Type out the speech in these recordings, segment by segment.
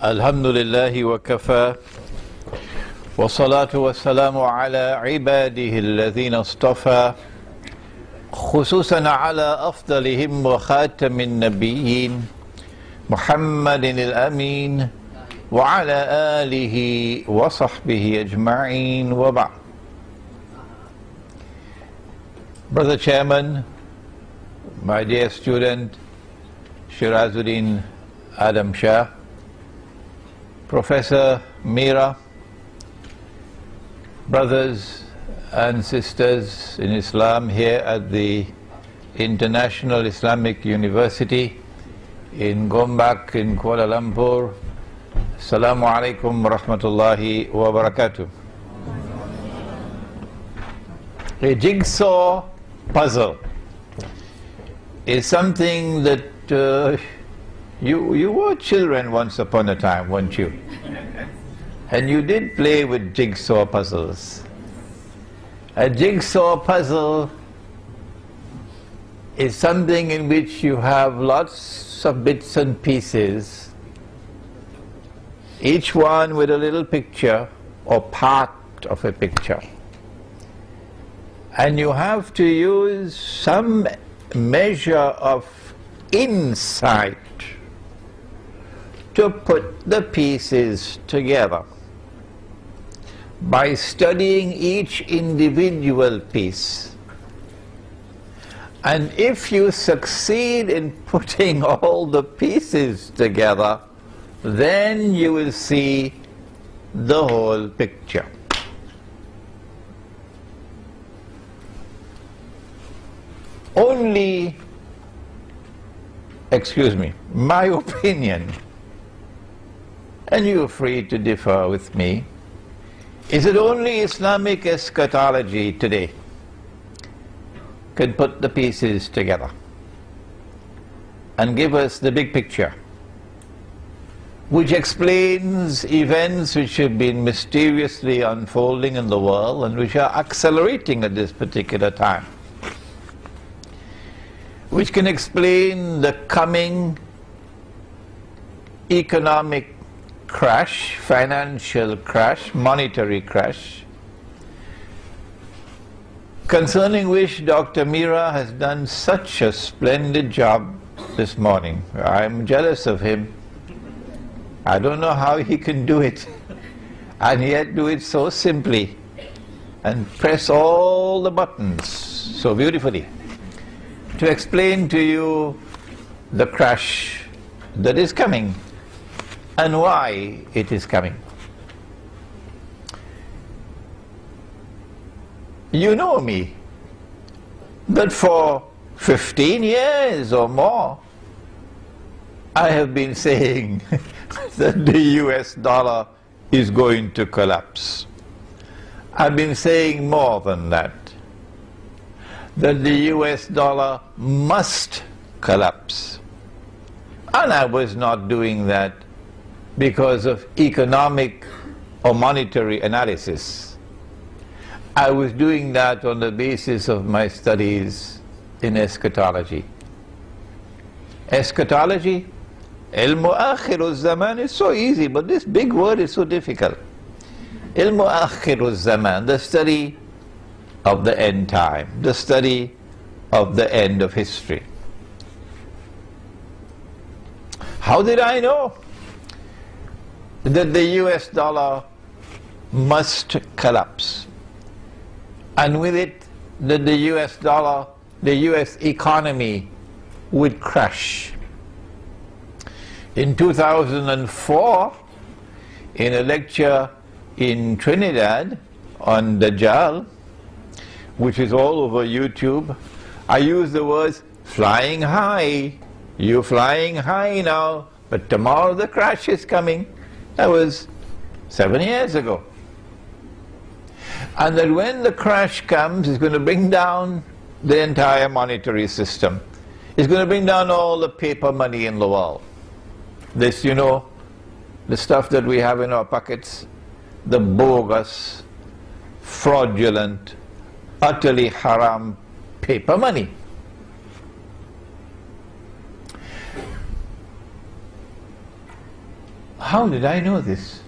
الحمد لله وكفى والصلاة والسلام على عباده الذين اصطفى خصوصا على أفضلهم وخاتم النبيين محمد الأمين وعلى آله وصحبه أجمعين وبعد. Brother Chairman, my dear student Shirazuddin Adam Shah, Professor Meera, brothers and sisters in Islam here at the International Islamic University in Gombak in Kuala Lumpur, Assalamu alaikum wa rahmatullahi wa barakatuh. A jigsaw puzzle is something that you were children once upon a time, weren't you? And you did play with jigsaw puzzles. A jigsaw puzzle is something in which you have lots of bits and pieces, each one with a little picture or part of a picture. And you have to use some measure of insight to put the pieces together. By studying each individual piece, and if you succeed in putting all the pieces together, then you will see the whole picture. Only, my opinion, and you are free to differ with me, is that only Islamic eschatology today can put the pieces together and give us the big picture, which explains events which have been mysteriously unfolding in the world and which are accelerating at this particular time, which can explain the coming economic crash, financial crash, monetary crash, concerning which Dr. Meera has done such a splendid job this morning. I'm jealous of him. I don't know how he can do it, and yet do it so simply and press all the buttons so beautifully to explain to you the crash that is coming and why it is coming. You know me, that for 15 years or more I have been saying that the US dollar is going to collapse. I've been saying more than that the US dollar must collapse. And I was not doing that because of economic or monetary analysis. I was doing that on the basis of my studies in eschatology. Eschatology, ilmu akhiru zaman, is so easy, but this big word is so difficult. Ilmu akhiru zaman, the study of the end time, the study of the end of history. How did I know that the US dollar must collapse, and with it that the US dollar, the US economy would crash? In 2004, in a lecture in Trinidad on Dajjal, which is all over YouTube, I used the words flying high. You're flying high now, but tomorrow the crash is coming. That was 7 years ago. And that when the crash comes, it's going to bring down the entire monetary system. It's going to bring down all the paper money in the world. This, you know, the stuff that we have in our pockets, the bogus, fraudulent, utterly haram paper money. How did I know this?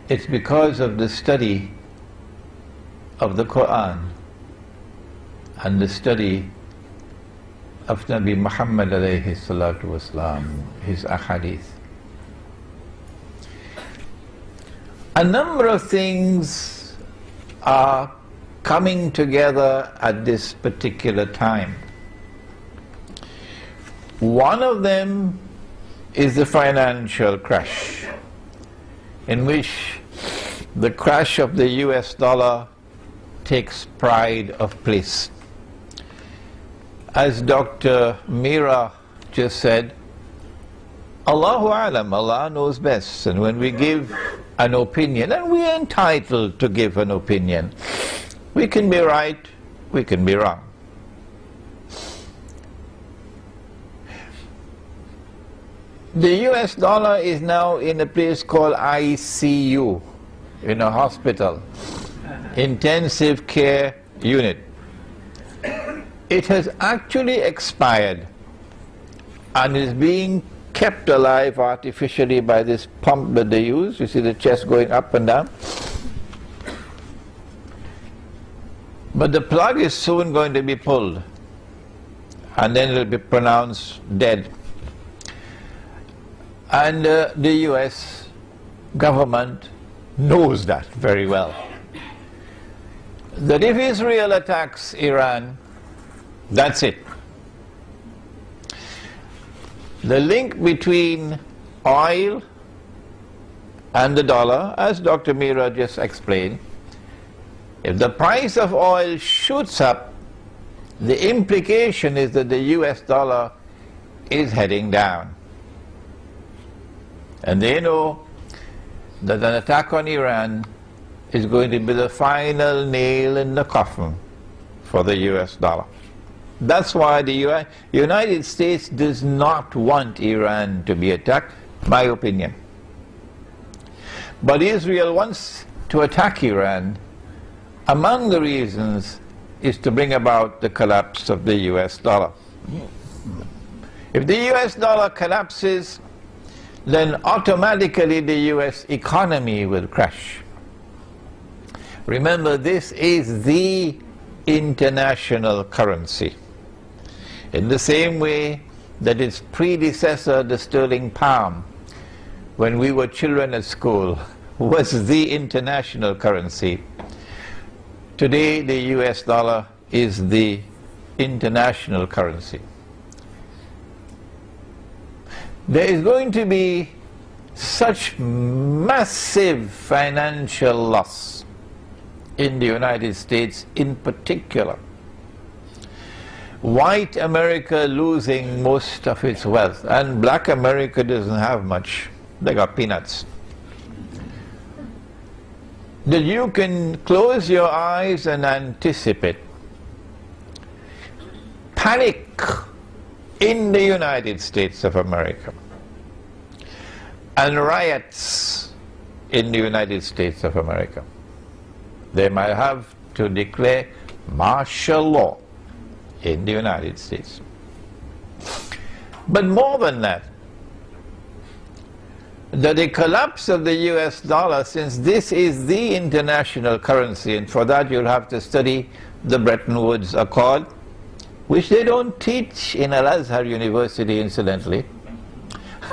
It's because of the study of the Quran and the study of Nabi Muhammad alayhi salatu wasalam, his ahadith. A number of things are coming together at this particular time. One of them is the financial crash, in which the crash of the US dollar takes pride of place. As Dr. Mira just said, Allahu Alam, Allah knows best, and when we give an opinion, and we are entitled to give an opinion, we can be right, we can be wrong. The US dollar is now in a place called ICU, in a hospital, intensive care unit. It has actually expired and is being kept alive artificially by this pump that they use. You see the chest going up and down. But the plug is soon going to be pulled, and then it will be pronounced dead. And the US government knows that very well. That if Israel attacks Iran, that's it. The link between oil and the dollar, as Dr. Mira just explained, if the price of oil shoots up, the implication is that the US dollar is heading down. And they know that an attack on Iran is going to be the final nail in the coffin for the US dollar. That's why the United States does not want Iran to be attacked, my opinion. But Israel wants to attack Iran. Among the reasons is to bring about the collapse of the US dollar. If the US dollar collapses, then automatically the US economy will crash. Remember, this is the international currency. In the same way that its predecessor, the sterling pound, when we were children at school, was the international currency. Today the US dollar is the international currency. There is going to be such massive financial loss in the United States in particular. White America losing most of its wealth, and black America doesn't have much. They got peanuts. That you can close your eyes and anticipate panic in the United States of America and riots in the United States of America. They might have to declare martial law in the United States. But more than that, the collapse of the US dollar, since this is the international currency, and for that you'll have to study the Bretton Woods Accord, which they don't teach in Al-Azhar University, incidentally,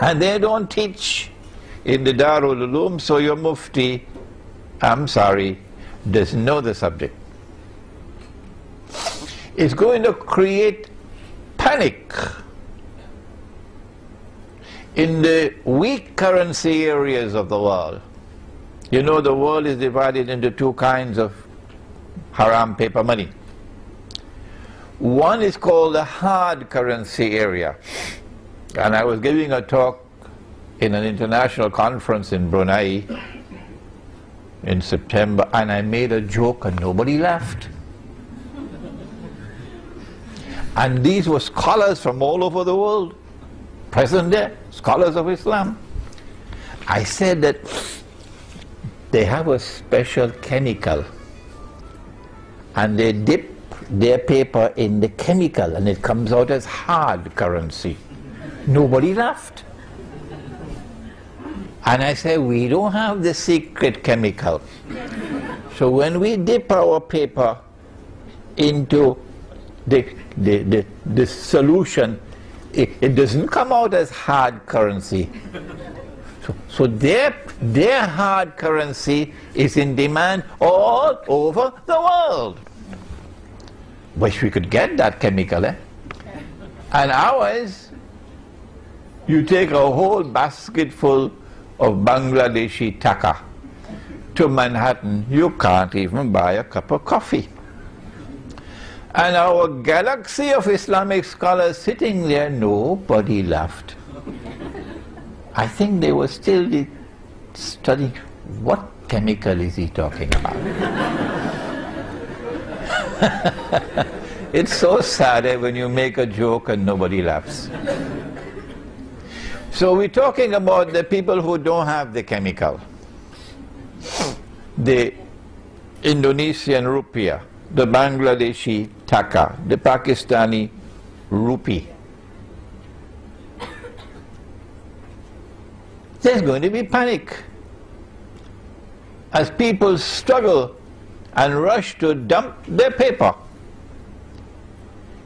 and they don't teach in the Darul Uloom, so your Mufti, I'm sorry, doesn't know the subject. It's going to create panic in the weak currency areas of the world. You know, the world is divided into two kinds of haram paper money. One is called the hard currency area. And I was giving a talk in an international conference in Brunei in September, and I made a joke and nobody laughed. And these were scholars from all over the world, present there, scholars of Islam. I said that they have a special chemical, and they dip their paper in the chemical, and it comes out as hard currency. Nobody laughed. And I said, we don't have the secret chemical. So when we dip our paper into the solution, it doesn't come out as hard currency. So their hard currency is in demand all over the world. Wish we could get that chemical, eh? And ours, you take a whole basket full of Bangladeshi taka to Manhattan, you can't even buy a cup of coffee. And our galaxy of Islamic scholars sitting there, nobody laughed. I think they were still studying, what chemical is he talking about? It's so sad when you make a joke and nobody laughs. So we're talking about the people who don't have the chemical. The Indonesian rupiah, the Bangladeshi taka, the Pakistani rupee. There's going to be panic as people struggle and rush to dump their paper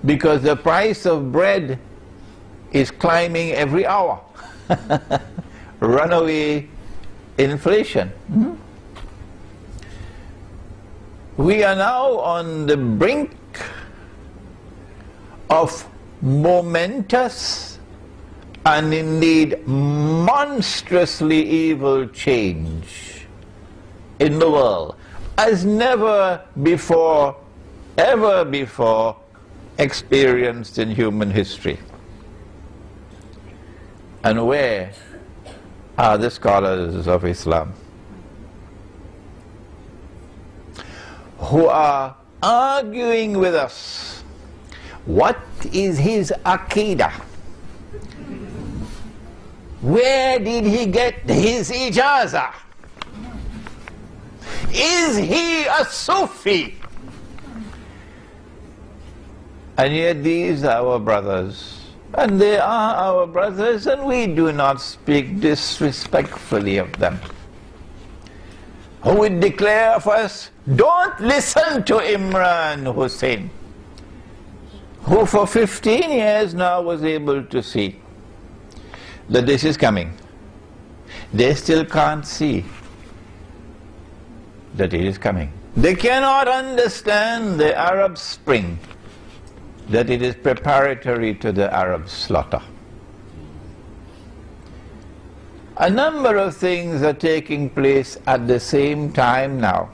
because the price of bread is climbing every hour. Runaway inflation. Mm-hmm. We are now on the brink of momentous and indeed monstrously evil change in the world as never before, ever before experienced in human history. And where are the scholars of Islam who are arguing with us? What is his Aqidah? Where did he get his ijazah? Is he a Sufi? And yet these are our brothers. And they are our brothers, and we do not speak disrespectfully of them. Who would declare of us, don't listen to Imran Hossein, who for 15 years now was able to see that this is coming. They still can't see that it is coming. They cannot understand the Arab Spring, that it is preparatory to the Arab slaughter. A number of things are taking place at the same time now.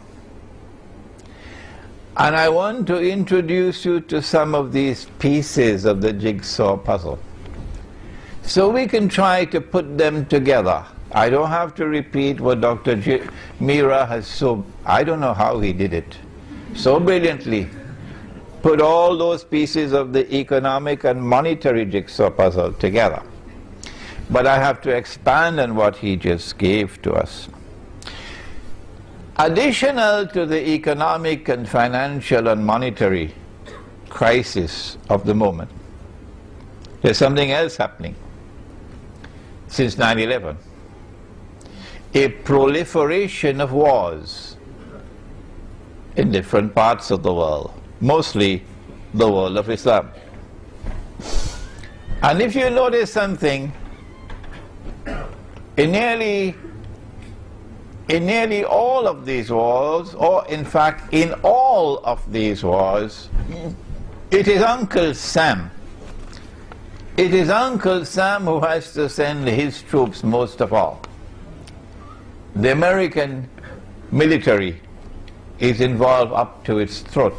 And I want to introduce you to some of these pieces of the jigsaw puzzle, so we can try to put them together. I don't have to repeat what Dr. Mira has I don't know how he did it, so brilliantly put all those pieces of the economic and monetary jigsaw puzzle together. But I have to expand on what he just gave to us. Additional to the economic and financial and monetary crisis of the moment, there's something else happening since 9/11. A proliferation of wars in different parts of the world, mostly the world of Islam. And if you notice something, in nearly all of these wars, or in fact in all of these wars, it is Uncle Sam. It is Uncle Sam who has to send his troops most of all. The American military is involved up to its throat.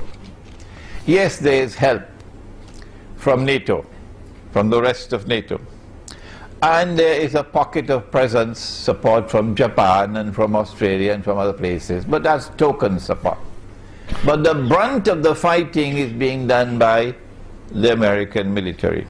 Yes, there is help from NATO, from the rest of NATO. And there is a pocket of presence, support from Japan and from Australia and from other places, but that's token support. But the brunt of the fighting is being done by the American military.